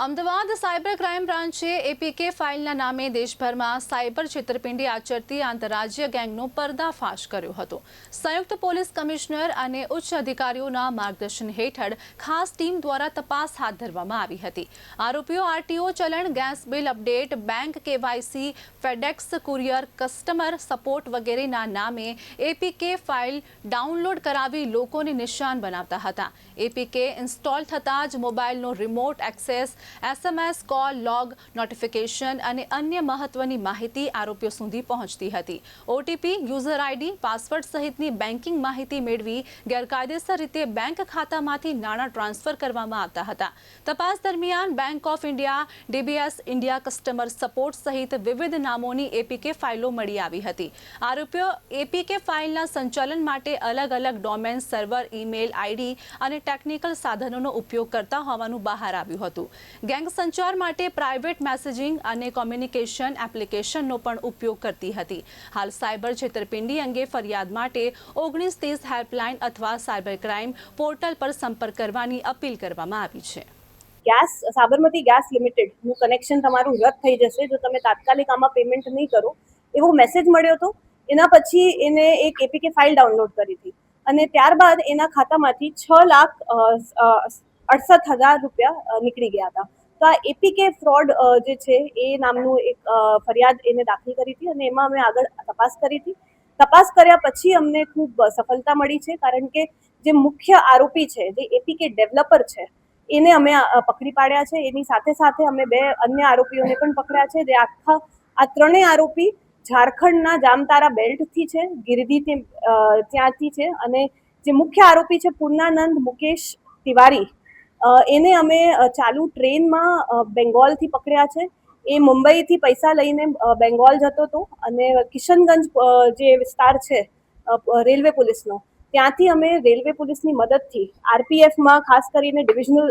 Ahmedabad cyber crime બ્રાન્ચે APK ફાઇલના નામે દેશભરમાં cyber છેતરપિંડી આચરતી આંતરરાજ્ય ગેંગનો પર્દાફાશ કર્યો હતો। સંયુક્ત પોલીસ કમિશનર અને ઉચ્ચ અધિકારીઓના માર્ગદર્શન હેઠળ ખાસ ટીમ દ્વારા તપાસ હાથ ધરવામાં આવી હતી। આરોપીઓ RTO challan, gas bill update, bank KYC, FedEx courier, customer support વગેરેના નામે એપીકે ફાઇલ ડાઉનલોડ કરાવી લોકોને નિશાન બનાવતા હતા। એપીકે ઇન્સ્ટોલ થતાં જ મોબાઈલનો remote access, SMS call log, notification અને અન્ય મહત્વની માહિતી આરોપીઓ સુધી પહોંચતી હતી। ઓટીપી, યુઝર આઈડી, પાસવર્ડ સહિતની બેન્કિંગ માહિતી મેળવી ગેરકાયદેસર રીતે બેંક ખાતામાંથી નાણાં ટ્રાન્સફર કરવામાં આવતા હતા। તપાસ દરમિયાન bank of India, DBS India customer support સહિત વિવિધ નામોની એપીકે ફાઇલો મળી આવી હતી। આરોપીઓ એપીકે ફાઇલના સંચાલન માટે અલગ અલગ ડોમેન સર્વર, ઈમેલ આઈડી અને ટેકનિકલ સાધનોનો ઉપયોગ કરતા હોવાનું બહાર આવ્યું હતું। ગેંગ સંચાર માટે પ્રાઇવેટ મેસેજિંગ અને કોમ્યુનિકેશન એપ્લિકેશનનો પણ ઉપયોગ કરતી હતી। હાલ સાયબર છેતરપિંડી અંગે ફરિયાદ માટે 1930 હેલ્પલાઇન અથવા સાયબર ક્રાઇમ પોર્ટલ પર સંપર્ક કરવાની અપીલ કરવામાં આવી છે। ગેસ સાબરમતી ગેસ લિમિટેડનું કનેક્શન તમારું રદ થઈ જશે જો તમે તાત્કાલિક આમાં પેમેન્ટ નહીં કરો એવો મેસેજ મળ્યો હતો। એના પછી એને એક એપીકે ફાઇલ ડાઉનલોડ કરી હતી અને ત્યારબાદ એના ખાતામાંથી 6,68,000 રૂપિયા નીકળી ગયા હતા। તો આ એપીકે ફ્રોડ જે છે એ નામનું એક ફરિયાદ એને દાખલ કરી હતી અને એમાં અમે આગળ તપાસ કરી હતી। તપાસ કર્યા પછી અમને ખૂબ સફળતા મળી છે, કારણ કે જે મુખ્ય આરોપી છે, જે એપીકે ડેવલપર છે, એને અમે પકડી પાડ્યા છે। એની સાથે સાથે અમે 2 અન્ય આરોપીઓને પણ પકડ્યા છે। જે આ ત્રણેય આરોપી ઝારખંડના જામતારા બેલ્ટથી છે, ગિરદી ત્યાંથી છે અને જે મુખ્ય આરોપી છે પૂર્ણાનંદ મુકેશ તિવારી, એને અમે ચાલુ ટ્રેનમાં બેંગોલથી પકડ્યા છે। એ મુંબઈથી પૈસા લઈને બેંગોલ જતો હતો અને કિશનગંજ જે વિસ્તાર છે રેલવે પોલીસનો, ત્યાંથી અમે રેલવે પોલીસની મદદથી આરપીએફમાં ખાસ કરીને divisional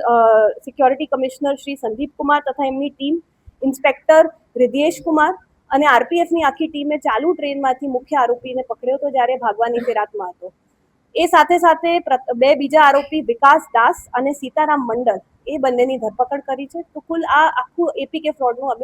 security commissioner Shri Sandeep Kumar તથા એમની ટીમ, ઇન્સ્પેક્ટર હૃદયેશ કુમાર અને આરપીએફની આખી ટીમે ચાલુ ટ્રેનમાંથી મુખ્ય આરોપીને પકડ્યો હતો જ્યારે ભાગવાની ફિરાકમાં હતો। એ સાથે સાથે 2 બીજા આરોપી વિકાસ દાસ અને સીતારામ મંડલ, એ બંનેની ધરપકડ કરી છે। તો કુલ આ આખું એપીકે ફ્રોડનું અમે